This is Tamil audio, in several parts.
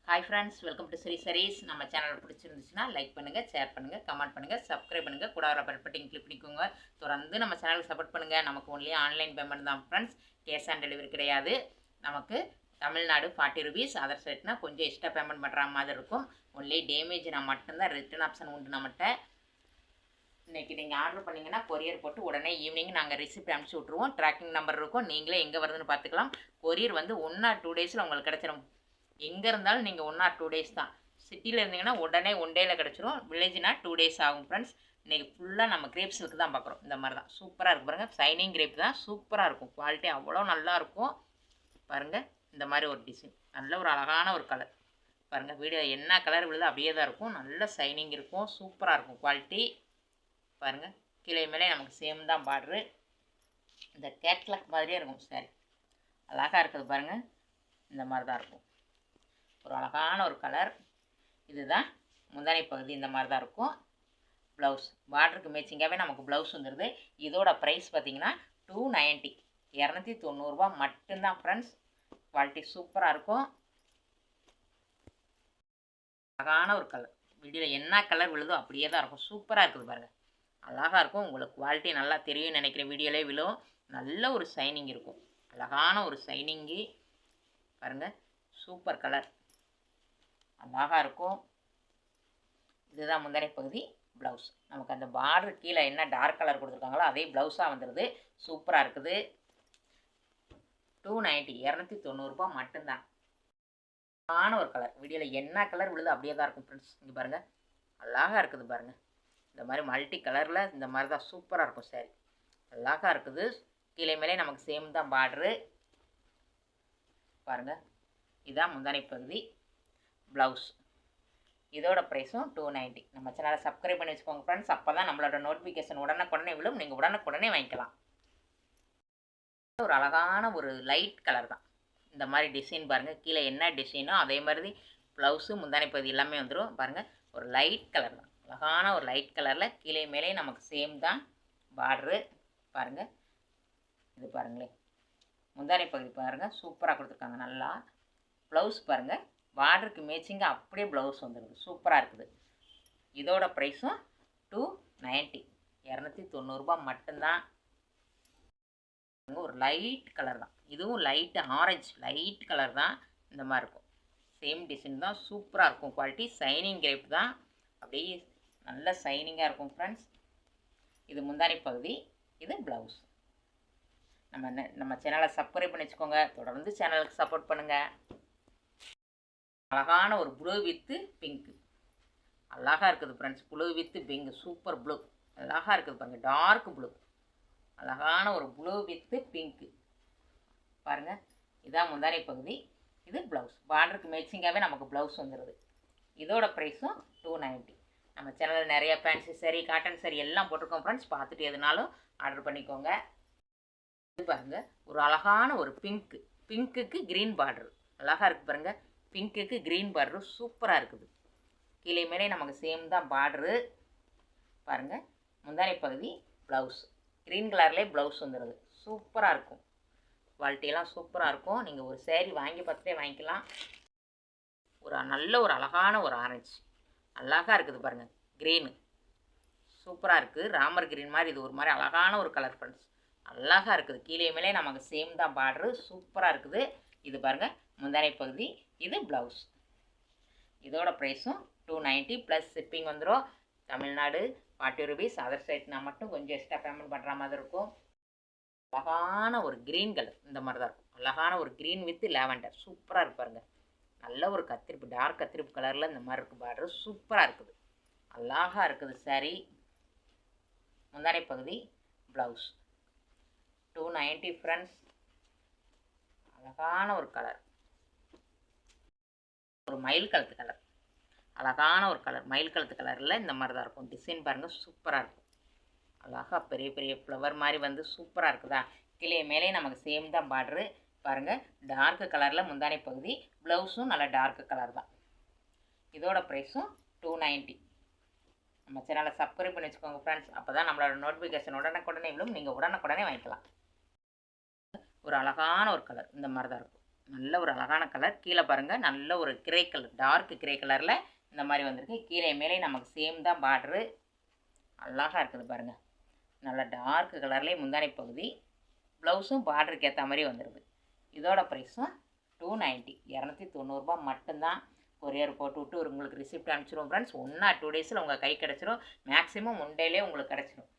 Hi friends, welcome to Sri Sarees. நம்ம சேனல் பிடிச்சிருந்துச்சுன்னா லைக் பண்ணுங்கள், ஷேர் பண்ணுங்கள், கமெண்ட் பண்ணுங்கள், சப்ஸ்கிரைப் பண்ணுங்கள், கூட வர பெல் பட்டன் கிளிக் பண்ணிக்கோங்க. தொடர்ந்து நம்ம சேனலுக்கு சப்போர்ட் பண்ணுங்கள். நமக்கு ஒன்லி ஆன்லைன் பேமெண்ட் தான் ஃப்ரெண்ட்ஸ், கேஷ் ஆன் டெலிவரி கிடையாது. நமக்கு தமிழ்நாடு 40 ருபீஸ், அதர் ஸ்டேட்னா கொஞ்சம் எக்ஸ்ட்ரா பேமெண்ட் பண்ணுற மாதிரி இருக்கும். ஒன்லி டேமேஜ்னா மட்டும்தான் ரிட்டர்ன் ஆப்ஷன் உண்டு நம்மகிட்ட. இன்றைக்கி நீங்கள் ஆர்டர் பண்ணிங்கன்னா கொரியர் போட்டு உடனே ஈவினிங் நாங்கள் ரிசிப்ட் அனுப்பிச்சி விட்ருவோம். ட்ராக்கிங் நம்பர் இருக்கும், நீங்களே எங்கே வருதுன்னு பார்த்துக்கலாம். கொரியர் வந்து 1 or 2 டேஸில் உங்களுக்கு கிடச்சிரும். எங்கே இருந்தாலும் நீங்கள் 1 or 2 டேஸ் தான். சிட்டியில் இருந்தீங்கன்னா உடனே 1 டேயில் கிடச்சிரும். வில்லேஜ்னா 2 டேஸ் ஆகும் ஃப்ரெண்ட்ஸ். இன்றைக்கி ஃபுல்லாக நம்ம கிரேப்ஸுக்கு தான் பார்க்குறோம். இந்த மாதிரி தான் சூப்பராக இருக்கும் பாருங்கள். சைனிங் கிரேப் தான், சூப்பராக இருக்கும். குவாலிட்டி அவ்வளோ நல்லாயிருக்கும் பாருங்கள். இந்த மாதிரி ஒரு டிசைன், நல்ல ஒரு அழகான ஒரு கலர் பாருங்கள். வீடியோ என்ன கலர் விழுதோ அப்படியே தான் இருக்கும். நல்ல சைனிங் இருக்கும், சூப்பராக இருக்கும் குவாலிட்டி பாருங்கள். கீழே மேலே நமக்கு சேம் தான் பார்டரு. இந்த கேட்லாக் மாதிரியே இருக்கும் சாரி. அழகாக இருக்குது பாருங்கள். இந்த மாதிரி தான் இருக்கும். ஒரு அழகான ஒரு கலர். இதுதான் முந்தானை பகுதி. இந்த மாதிரி தான் இருக்கும். ப்ளவுஸ் பார்டருக்கு மேட்சிங்காகவே நமக்கு ப்ளவுஸ் வந்துடுது. இதோட ப்ரைஸ் பார்த்திங்கன்னா 290, 290 ரூபா மட்டும்தான் ஃப்ரெண்ட்ஸ். குவாலிட்டி சூப்பராக இருக்கும். அழகான ஒரு கலர். வீடியோவில் என்ன கலர் விழுதோ அப்படியே தான் இருக்கும். சூப்பராக இருக்குது பாருங்கள். அழகாக இருக்கும். உங்களுக்கு குவாலிட்டி நல்லா தெரியும் நினைக்கிறேன். வீடியோலே விழும். நல்ல ஒரு சைனிங் இருக்கும். அழகான ஒரு சைனிங்கு பாருங்கள். சூப்பர் கலர், அழகாக இருக்கும். இதுதான் முந்தானை பகுதி. ப்ளவுஸ் நமக்கு அந்த பார்டர் கீழே என்ன டார்க் கலர் கொடுத்துருக்காங்களோ அதே ப்ளவுஸாக வந்துடுது. சூப்பராக இருக்குது. 290, 290 ரூபா மட்டும்தான். அழகான ஒரு கலர். வீடியோவில் என்ன கலர் விழுது அப்படியே தான் இருக்கும் ஃப்ரெண்ட்ஸ். இங்கே பாருங்கள், அழகாக இருக்குது பாருங்கள். இந்த மாதிரி மல்டி கலரில் இந்த மாதிரி தான் சூப்பராக இருக்கும் சாரி. அழகாக இருக்குது. கீழே மேலே நமக்கு சேம் தான் பார்டரு பாருங்கள். இதுதான் முந்தானை பகுதி. ப்ளவுஸ் இதோட ப்ரைஸும் 290. நம்ம சேனலை சப்ஸ்கிரைப் பண்ணி வச்சுக்கோங்க ஃப்ரெண்ட்ஸ். அப்போ தான் நம்மளோட நோட்டிஃபிகேஷன் உடனுக்குடனே விழும். நீங்கள் உடனுக்குடனே வாங்கிக்கலாம். ஒரு அழகான ஒரு லைட் கலர் தான். இந்த மாதிரி டிசைன் பாருங்கள். கீழே என்ன டிசைனோ அதே மாதிரி ப்ளவுஸு முந்தானை பகுதி எல்லாமே வந்துடும் பாருங்கள். ஒரு லைட் கலர் தான். அழகான ஒரு லைட் கலரில் கீழே மேலே நமக்கு சேம் தான் பார்டரு பாருங்கள். இது பாருங்களேன், முந்தானை பகுதி பாருங்கள். சூப்பராக கொடுத்துருக்காங்க. நல்லா ப்ளவுஸ் பாருங்கள். பார்டருக்கு மேட்சிங்காக அப்படியே ப்ளவுஸ் வந்துடுது. சூப்பராக இருக்குது. இதோட ப்ரைஸும் 290, 290 ரூபா மட்டும்தான். ஒரு லைட் கலர் தான். இதுவும் லைட்டு ஆரஞ்சு லைட் கலர் தான். இந்த மாதிரி இருக்கும். சேம் டிசைன் தான். சூப்பராக இருக்கும். குவாலிட்டி சைனிங் கிரேப் தான். அப்படியே நல்ல சைனிங்காக இருக்கும் ஃப்ரெண்ட்ஸ். இது முந்தானை பகுதி, இது ப்ளவுஸ். நம்ம சேனலை சப்ஸ்கிரைப் பண்ணி வச்சுக்கோங்க. தொடர்ந்து சேனலுக்கு சப்போர்ட் பண்ணுங்கள். அழகான ஒரு ப்ளூ வித்து பிங்க்கு அழகாக இருக்குது friends. Blue with pink, super blue அழகாக இருக்குது பாருங்கள். டார்க் ப்ளூ, அழகான ஒரு ப்ளூ வித்து பிங்க்கு பாருங்கள். இதான் முந்தானை பகுதி. இது ப்ளவுஸ். பார்டருக்கு மேட்சிங்காகவே நமக்கு ப்ளவுஸ் வந்துடுது. இதோட ப்ரைஸும் 290. நம்ம சேனலில் நிறைய ஃபேன்சி சரி, காட்டன் சரி எல்லாம் போட்டிருக்கோம் ஃப்ரெண்ட்ஸ். பார்த்துட்டு எதுனாலும் ஆர்டர் பண்ணிக்கோங்க. இது பாருங்கள், ஒரு அழகான ஒரு பிங்க்குக்கு க்ரீன் பார்டர் அழகாக இருக்குது பாருங்கள். பிங்க்குக்கு க்ரீன் பார்டரு சூப்பராக இருக்குது. கீழே மேலே நமக்கு சேம் தான் பார்டரு பாருங்கள். முந்தானை பகுதி ப்ளவுஸ் க்ரீன் கலர்லேயே ப்ளவுஸ் வந்துடுது. சூப்பராக இருக்கும். குவாலிட்டியெல்லாம் சூப்பராக இருக்கும். நீங்கள் ஒரு சேரீ வாங்கி பார்த்துட்டே வாங்கிக்கலாம். ஒரு நல்ல ஒரு அழகான ஒரு ஆரஞ்சு அழகாக இருக்குது பாருங்கள். க்ரீனு சூப்பராக இருக்குது. ராமர் க்ரீன் மாதிரி இது ஒரு மாதிரி அழகான ஒரு கலர் ஃப்ரெண்ட்ஸ். அழகாக இருக்குது. கீழே மேலே நமக்கு சேம் தான் பார்டரு சூப்பராக இருக்குது. இது பாருங்கள் முந்தானை பகுதி, இது ப்ளவுஸ். இதோட ப்ரைஸும் 290 ப்ளஸ் ஷிப்பிங் வந்துடும். தமிழ்நாடு 40 ருபீஸ், அதர் ஸ்டேட்னா மட்டும் கொஞ்சம் எக்ஸ்ட்ரா பேமெண்ட் பண்ணுற மாதிரி இருக்கும். அழகான ஒரு க்ரீன் கலர் இந்த மாதிரி தான் இருக்கும். அழகான ஒரு க்ரீன் வித் லேவண்டர் சூப்பராக இருப்பாருங்க. நல்ல ஒரு கத்திரிப்பு, டார்க் கத்திரிப்பு கலரில் இந்த மாதிரி இருக்குது பார்டர். சூப்பராக இருக்குது. அழகாக இருக்குது சாரி. முந்தானை பகுதி ப்ளவுஸ் 290 ஃப்ரெண்ட்ஸ். அழகான ஒரு கலர், ஒரு மயில் கழுத்து கலர், அழகான ஒரு கலர். மயில் கழுத்து கலரில் இந்த மாதிரி தான் இருக்கும். டிசைன் பாருங்கள், சூப்பராக இருக்கும். அழகாக பெரிய பெரிய ஃப்ளவர் மாதிரி வந்து சூப்பராக இருக்குதா. கீழே மேலே நமக்கு சேம் தான் பார்டரு பாருங்கள். டார்க்கு கலரில் முந்தானை பகுதி, ப்ளவுஸும் நல்ல டார்க்கு கலர் தான். இதோட ப்ரைஸும் 290. நம்ம சேனலை சப்ஸ்கிரைப் பண்ணி வச்சுக்கோங்க ஃப்ரெண்ட்ஸ். அப்போ தான் நம்மளோட நோட்டிஃபிகேஷன் உடனுக்குடனே விழும். நீங்கள் உடனுக்குடனே வாங்கிக்கலாம். ஒரு அழகான ஒரு கலர் இந்த மாதிரி தான் இருக்கும். நல்ல ஒரு அழகான கலர். கீழே பாருங்கள் நல்ல ஒரு கிரே கலர், டார்க் கிரே கலரில் இந்த மாதிரி வந்திருக்கு. கீழே மேலே நமக்கு சேம் தான் பார்டரு. அழகாக இருக்குது பாருங்கள். நல்ல டார்க் கலர்லேயே முந்தானை பகுதி. ப்ளவுஸும் பார்டருக்கு ஏற்ற மாதிரி வந்துடுது. இதோட ப்ரைஸும் 290, 290 மட்டும்தான். கொரியர் போட்டு விட்டு உங்களுக்கு ரிசிப்ட் அனுப்பிச்சிடும் ஃப்ரெண்ட்ஸ். 1 or 2 டேஸில் உங்கள் கை கிடச்சிரும். மேக்ஸிமம் 1 டேலே உங்களுக்கு கிடச்சிரும்.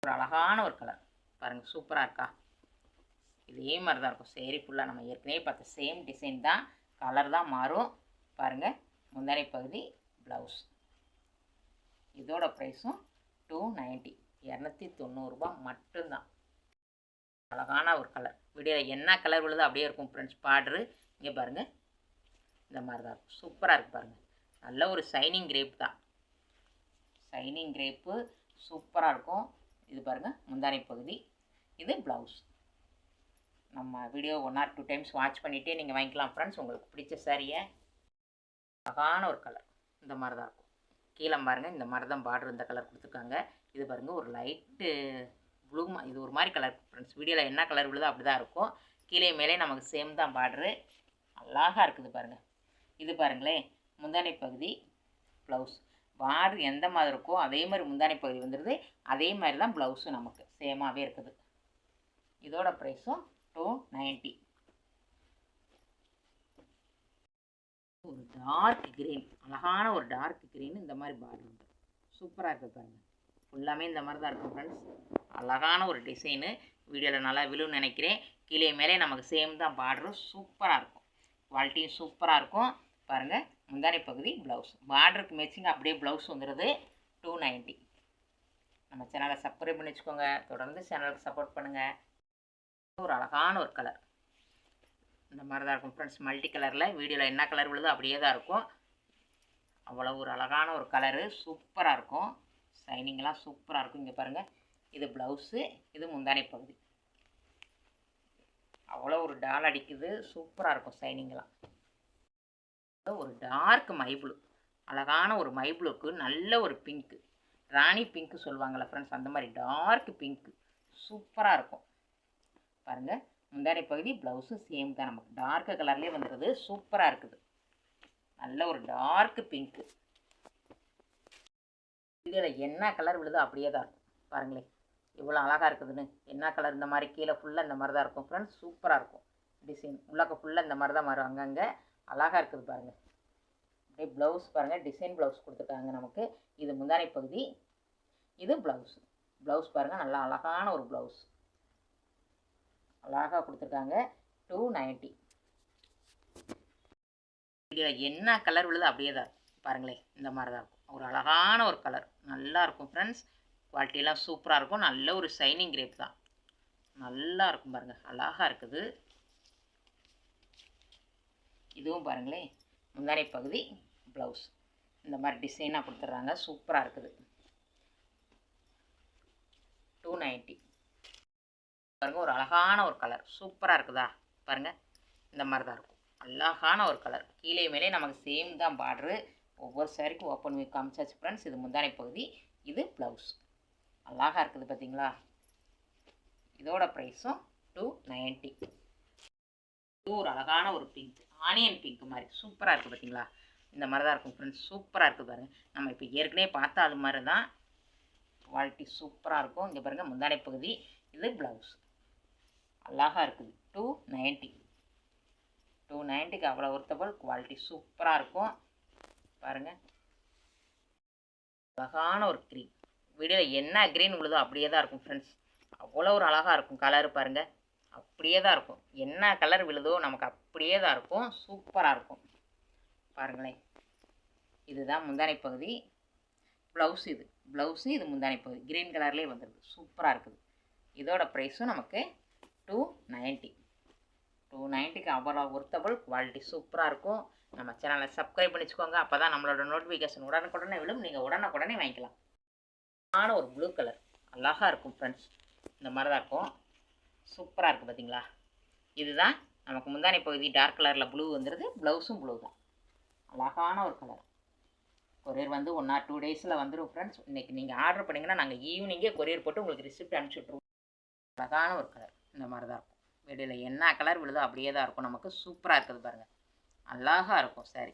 ஒரு அழகான ஒரு கலர் பாருங்கள், சூப்பராக இருக்கா? இதே மாதிரி தான் இருக்கும் சேரீ ஃபுல்லாக. நம்ம ஏற்கனவே பார்த்த சேம் டிசைன் தான், கலர் தான் மாறும். பாருங்கள் முந்தானை பகுதி, ப்ளவுஸ். இதோட ப்ரைஸும் 290, 290 மட்டும்தான். அழகான ஒரு கலர். வீடியோவில் என்ன கலர் விழுதோ அப்படியே இருக்கும் ஃப்ரெண்ட்ஸ். பார்டரு இங்கே பாருங்கள் இந்த மாதிரி தான் இருக்கும். சூப்பராக இருக்குது பாருங்கள். நல்ல ஒரு ஷைனிங் கிரேப் தான். ஷைனிங் கிரேப்பு சூப்பராக இருக்கும். இது பாருங்கள் முந்தானை பகுதி, இது ப்ளவுஸ். நம்ம வீடியோ 1 or 2 டைம்ஸ் வாட்ச் பண்ணிவிட்டே நீங்கள் வாங்கிக்கலாம் ஃப்ரெண்ட்ஸ். உங்களுக்கு பிடிச்ச சாரியை. அழகான ஒரு கலர் இந்த மாதிரி தான் இருக்கும். கீழே பாருங்கள் இந்த மாதிரி தான் பார்டர் இந்த கலர் கொடுத்துருக்காங்க. இது பாருங்கள் ஒரு லைட்டு ப்ளூ, இது ஒரு மாதிரி கலர் ஃப்ரெண்ட்ஸ். வீடியோவில் என்ன கலர் விழுதோ அப்படி தான் இருக்கும். கீழே மேலே நமக்கு சேம் தான் பார்டரு. அழகாக இருக்குது பாருங்கள். இது பாருங்களேன் முந்தானை பகுதி, ப்ளவுஸ். பார்டர் எந்த மாதிரி இருக்கோ அதே மாதிரி முந்தானை பகுதி வந்துடுது. அதே மாதிரி தான் ப்ளவுஸும் நமக்கு சேமாகவே இருக்குது. இதோட ப்ரைஸும் 290. ஒரு டார்க் கிரீன், அழகான ஒரு டார்க் கிரீன் இந்த மாதிரி பார்டர் உண்டு. சூப்பராக இருக்குது பாருங்கள். ஃபுல்லாமே இந்த மாதிரி தான் இருக்கும் ஃப்ரெண்ட்ஸ். அழகான ஒரு டிசைனு. வீடியோவில் நல்லா விழுன்னு நினைக்கிறேன். கீழே மேலே நமக்கு சேம் தான் பார்டரும். சூப்பராக இருக்கும். குவாலிட்டியும் சூப்பராக இருக்கும். பாருங்கள் முந்தானை பகுதி, ப்ளவுஸ். பார்டருக்கு மேட்சிங் அப்படியே ப்ளவுஸ் வந்துடுது. 290. நம்ம சேனலை சப்ஸ்கிரைப் பண்ணி வச்சுக்கோங்க. தொடர்ந்து சேனலுக்கு சப்போர்ட் பண்ணுங்கள். ஒரு அழகான ஒரு கலர் இந்த மாதிரி தான் இருக்கும் ஃப்ரெண்ட்ஸ். மல்டி கலரில் வீடியோவில் என்ன கலர் விழுதோ அப்படியே தான் இருக்கும். அவ்வளோ ஒரு அழகான ஒரு கலரு. சூப்பராக இருக்கும். ஷைனிங்கெல்லாம் சூப்பராக இருக்கும். இங்கே பாருங்கள் இது ப்ளவுஸு, இது முந்தானை பகுதி. அவ்வளோ ஒரு டால் அடிக்குது. சூப்பராக இருக்கும் ஷைனிங்கெல்லாம். ஒரு டார்க் மைப்ளூ, அழகான ஒரு மைப்ளூக்கு நல்ல ஒரு பிங்க்கு, ராணி பிங்க்கு சொல்லுவாங்கள்ல ஃப்ரெண்ட்ஸ், அந்த மாதிரி டார்க் பிங்க்கு சூப்பராக இருக்கும். பாருங்கள் முந்தானை பகுதி, ப்ளவுஸு சேம் தான். நமக்கு டார்க் கலர்லேயே வந்துடுது. சூப்பராக இருக்குது. நல்ல ஒரு டார்க் பிங்க்கு. இதில் என்ன கலர் விழுதோ அப்படியே தான் இருக்கும். பாருங்களேன் இவ்வளோ அழகாக இருக்குதுன்னு. என்ன கலர் இந்த மாதிரி கீழே ஃபுல்லாக இந்த மாதிரி தான் இருக்கும் ஃப்ரெண்ட்ஸ். சூப்பராக இருக்கும் டிசைன். உள்ளக்க ஃபுல்லாக இந்த மாதிரி தான் வரும். அங்கங்கே அழகாக இருக்குது பாருங்கள். அப்படியே ப்ளவுஸ் பாருங்கள், டிசைன் ப்ளவுஸ் கொடுத்துருக்காங்க நமக்கு. இது முந்தானை பகுதி, இது ப்ளவுஸ். ப்ளவுஸ் பாருங்கள் நல்லா அழகான ஒரு ப்ளவுஸ் அழகாக கொடுத்துருக்காங்க. 290. என்ன கலர் விழுது அப்படியே தான் இருக்கும். பாருங்களேன் இந்த மாதிரி தான் இருக்கும். ஒரு அழகான ஒரு கலர், நல்லா இருக்கும் ஃப்ரெண்ட்ஸ். குவாலிட்டியெல்லாம் சூப்பராக இருக்கும். நல்ல ஒரு ஷைனிங் கிரேப் தான். நல்லா இருக்கும் பாருங்கள், அழகாக இருக்குது. இதுவும் பாருங்களேன் முந்தானை பகுதி, ப்ளவுஸ். இந்த மாதிரி டிசைனாக கொடுத்துட்றாங்க. சூப்பராக இருக்குது. 290. பாருங்கள் ஒரு அழகான ஒரு கலர். சூப்பராக இருக்குதா? பாருங்கள் இந்த மாதிரி தான் இருக்கும். அழகான ஒரு கலர். கீழே மேலே நமக்கு சேம் தான் பார்டரு. ஒவ்வொரு சாரிக்கும் ஓப்பன் பண்ணி காமிச்சாச்சு ஃப்ரெண்ட்ஸ். இது முந்தானை பகுதி, இது ப்ளவுஸ். அழகாக இருக்குது பார்த்தீங்களா? இதோட ப்ரைஸும் 290. இது ஒரு அழகான ஒரு பிங்க், ஆனியன் பிங்க் மாதிரி சூப்பராக இருக்குது பார்த்தீங்களா? இந்த மாதிரி தான் இருக்கும் ஃப்ரெண்ட்ஸ். சூப்பராக இருக்குது பாருங்கள். நம்ம இப்போ ஏற்கனவே பார்த்தா அது மாதிரி தான். குவாலிட்டி சூப்பராக இருக்கும். இங்கே பாருங்கள் முந்தானை பகுதி, இது ப்ளவுஸ். அழகாக இருக்குது. 290. 290க்கு அவ்வளோ ஒர்த்தபிள். குவாலிட்டி சூப்பராக இருக்கும். பாருங்கள் அழகான ஒரு க்ரீன். வீடியோவில் என்ன க்ரீன் விழுதோ அப்படியே தான் இருக்கும் ஃப்ரெண்ட்ஸ். அவ்வளோ ஒரு அழகாக இருக்கும் கலரு. பாருங்கள் அப்படியே தான் இருக்கும். என்ன கலர் விழுதோ நமக்கு அப்படியே தான் இருக்கும். சூப்பராக இருக்கும். பாருங்களேன் இதுதான் முந்தானை பகுதி, ப்ளவுஸ். இது ப்ளவுஸு, இது முந்தானை பகுதி. க்ரீன் கலர்லேயே வந்துடுது. சூப்பராக இருக்குது. இதோட ப்ரைஸும் நமக்கு 290. 290க்கு அவ்வளோ ஒர்த்தபிள். குவாலிட்டி சூப்பராக இருக்கும். நம்ம சேனலை சப்ஸ்கிரைப் பண்ணிச்சுக்கோங்க. அப்போ தான் நம்மளோட நோட்டிஃபிகேஷன் உடனுக்குடனே விழும். நீங்கள் உடனுக்குடனே வாங்கிக்கலாம். ஆனால் ஒரு ப்ளூ கலர் அழகாக இருக்கும் ஃப்ரெண்ட்ஸ். இந்த மாதிரி தான் இருக்கும். சூப்பராக இருக்குது பார்த்தீங்களா? இதுதான் நமக்கு முந்தானை பகுதி. டார்க் கலரில் ப்ளூ வந்துடுது. ப்ளவுஸும் ப்ளூ தான். அழகான ஒரு கலர். கொரியர் வந்து 1 or 2 டேஸில் வந்துடும் ஃப்ரெண்ட்ஸ். இன்றைக்கி நீங்கள் ஆர்டர் பண்ணிங்கன்னா நாங்கள் ஈவினிங்கே கொரியர் போட்டு உங்களுக்கு ரிசிப்ட் அனுப்பிச்சி விட்ருவோம். அழகான ஒரு கலர். இந்த மாதிரி தான் இருக்கும். வீடியோவில் என்ன கலர் விழுதோ அப்படியே தான் இருக்கும். நமக்கு சூப்பராக இருக்குது பாருங்கள், அழகாக இருக்கும் சாரி.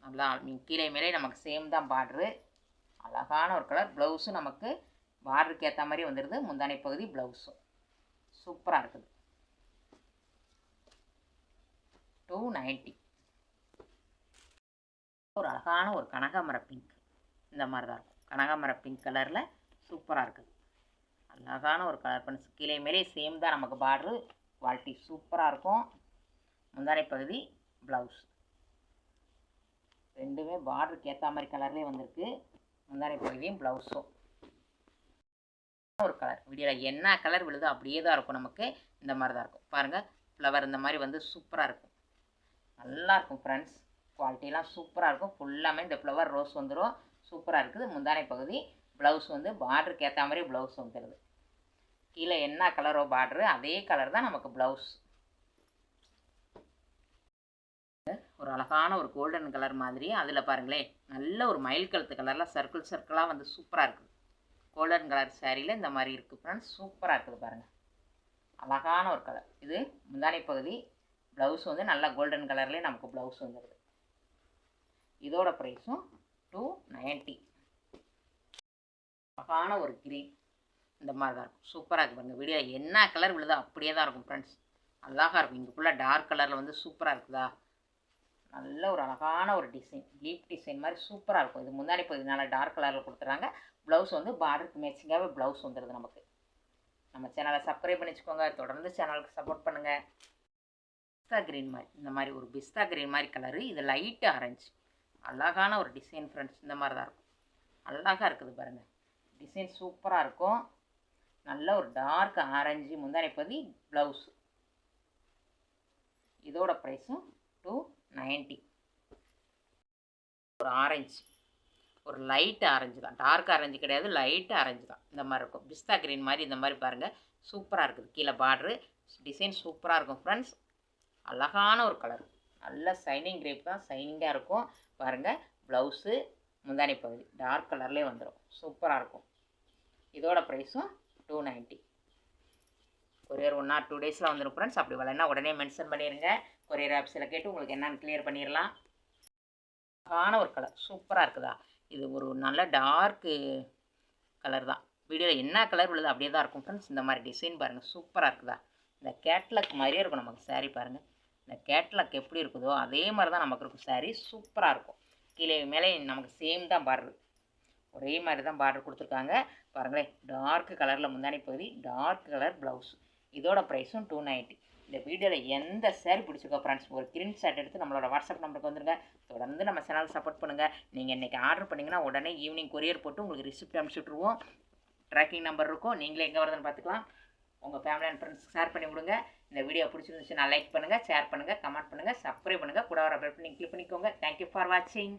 நல்லா கீழே மேலே நமக்கு சேம் தான் பார்ட்ரு. அழகான ஒரு கலர். ப்ளவுஸும் நமக்கு பார்டருக்கு ஏற்ற மாதிரி வந்துடுது. முந்தானை பகுதி ப்ளவுஸும் சூப்பராக இருக்குது. 290. ஒரு அழகான ஒரு கனகாமர பிங்க். இந்த மாதிரி தான் இருக்கும். கனகாமர பிங்க் கலரில் சூப்பராக இருக்குது. அழகான ஒரு கலர் பண்ணி கீழே மேலே சேம் தான் நமக்கு பார்டரு. குவாலிட்டி சூப்பராக இருக்கும். முந்தானை பகுதி ப்ளவுஸ் ரெண்டுமே பார்டருக்கு ஏற்ற மாதிரி கலர்லேயே வந்திருக்கு. முந்தானை பகுதியும் ப்ளவுஸும் ஒரு கலர். வீடியோவில் என்ன கலர் விழுதோ அப்படியே தான் இருக்கும். நமக்கு இந்த மாதிரி தான் இருக்கும் பாருங்கள். ஃப்ளவர் இந்த மாதிரி வந்து சூப்பராக இருக்கும். நல்லாயிருக்கும் ஃப்ரெண்ட்ஸ். குவாலிட்டிலாம் சூப்பராக இருக்கும். ஃபுல்லாமே இந்த ஃப்ளவர் ரோஸ் வந்துடும். சூப்பராக இருக்குது. முந்தானை பகுதி ப்ளவுஸ் வந்து பார்டருக்கு ஏற்ற மாதிரி ப்ளவுஸ் வந்துடுது. கீழே என்ன கலரோ பார்டரு அதே கலர் தான் நமக்கு ப்ளவுஸ். ஒரு அழகான ஒரு கோல்டன் கலர் மாதிரி. அதில் பாருங்களேன் நல்ல ஒரு மயில் கழுத்து கலரில் சர்க்கிள் சர்க்கிளாக வந்து சூப்பராக இருக்குது. கோல்டன் கலர் சாரியில் இந்த மாதிரி இருக்குது ஃப்ரெண்ட்ஸ். சூப்பராக இருக்குது பாருங்கள், அழகான ஒரு கலர். இது முந்தானை பகுதி ப்ளவுஸ் வந்து நல்லா கோல்டன் கலர்லேயே நமக்கு ப்ளவுஸ் வந்துடுது. இதோட ப்ரைஸும் 290. அழகான ஒரு க்ரீன் இந்த மாதிரி தான் இருக்கும். சூப்பராக இருக்குது பாருங்கள். வீடியோ என்ன கலர் விழுதோ அப்படியே தான் இருக்கும் ஃப்ரெண்ட்ஸ். அழகாக இருக்கும். இங்கே ஃபுல்லாக டார்க் கலரில் வந்து சூப்பராக இருக்குதா. நல்ல ஒரு அழகான ஒரு டிசைன், லீப் டிசைன் மாதிரி சூப்பராக இருக்கும். இது முந்தானை பகுதி நல்லா டார்க் கலரில் கொடுத்துறாங்க. ப்ளவுஸ் வந்து பார்டருக்கு மேட்சிங்காகவே ப்ளவுஸ் வந்துடுது நமக்கு. நம்ம சேனலை சப்ஸ்கிரைப் பண்ணி வச்சுக்கோங்க. தொடர்ந்து சேனலுக்கு சப்போர்ட் பண்ணுங்கள். பிஸ்தா க்ரீன் மாதிரி இந்த மாதிரி ஒரு பிஸ்தா க்ரீன் மாதிரி கலரு. இது லைட்டு ஆரஞ்சு. அழகான ஒரு டிசைன் ஃப்ரெண்ட்ஸ். இந்த மாதிரி தான் இருக்கும். அழகாக இருக்குது பாருங்கள். டிசைன் சூப்பராக இருக்கும். நல்ல ஒரு டார்க் ஆரஞ்சு முந்தானை பகுதி ப்ளவுஸ். இதோட ப்ரைஸும் 290. ஒரு ஆரஞ்சு, ஒரு லைட் ஆரஞ்சு தான், டார்க் ஆரஞ்சு கிடையாது, லைட் ஆரஞ்சு தான். இந்த மாதிரி இருக்கும். பிஸ்தா க்ரீன் மாதிரி இந்த மாதிரி பாருங்கள் சூப்பராக இருக்குது. கீழே பார்டரு டிசைன் சூப்பராக இருக்கும் ஃப்ரெண்ட்ஸ். அழகான ஒரு கலர். நல்ல சைனிங் கிரேப் தான், சைனிங்காக இருக்கும் பாருங்கள். ப்ளவுஸு முந்தானை பகுதி டார்க் கலர்லேயே வந்துடும். சூப்பராக இருக்கும். இதோட ப்ரைஸும் 290. கொரியர் 1 or 2 days வந்துடும் ஃப்ரெண்ட்ஸ். அப்படி வரலைன்னா உடனே மென்ஷன் பண்ணிடுங்க. கொரியர் ஆப்ஸில் கேட்டு உங்களுக்கு என்னென்னு கிளியர் பண்ணிடலாம். அழகான ஒரு கலர் சூப்பராக இருக்குதா. இது ஒரு நல்ல டார்க்கு கலர் தான். வீடியோவில் என்ன கலர் விழுது அப்படியே தான் இருக்கும் ஃப்ரெண்ட்ஸ். இந்த மாதிரி டிசைன் பாருங்கள் சூப்பராக இருக்குதா. இந்த கேட்லாக் மாதிரியே இருக்கும் நமக்கு சாரீ பாருங்கள். இந்த கேட்லாக் எப்படி இருக்குதோ அதே மாதிரி தான் நமக்கு இருக்கும் சாரீ. சூப்பராக இருக்கும். கீழே மேலே நமக்கு சேம் தான் பார்டர், ஒரே மாதிரி தான் பார்டர் கொடுத்துருக்காங்க பாருங்களேன். டார்க் கலரில் முந்தானை பகுதி, டார்க் கலர் ப்ளவுஸ். இதோட ப்ரைஸும் 290. இந்த வீடியோவில் எந்த சாரீ பிடிச்சிருக்கோ ஃப்ரெண்ட்ஸ் ஒரு ஸ்க்ரீன்ஷாட் எடுத்து நம்மளோட வாட்ஸ்அப் நம்பருக்கு வந்துருங்க. தொடர்ந்து நம்ம சேனலுக்கு சப்போர்ட் பண்ணுங்கள். நீங்கள் இன்றைக்கி ஆர்டர் பண்ணிங்கன்னா உடனே ஈவினிங் கொரியர் போட்டு உங்களுக்கு ரிசிப்ட் அனுப்பிச்சுட்ருவோம். ட்ராக்கிங் நம்பர் இருக்கும். நீங்களே எங்கே வருதுன்னு பார்த்துக்கலாம். உங்கள் ஃபேமிலி அண்ட் ஃப்ரெண்ட்ஸ் ஷேர் பண்ணி விடுங்க. இந்த வீடியோ பிடிச்சிருந்துச்சுன்னா லைக் பண்ணுங்கள், ஷேர் பண்ணுங்கள், கமெண்ட் பண்ணுங்கள், சப்ஸ்கிரைப் பண்ணுங்கள். கூட வர பெல் பண்ணி கிளிக் பண்ணிக்கோங்க. தேங்க்யூ ஃபார் வாட்சிங்.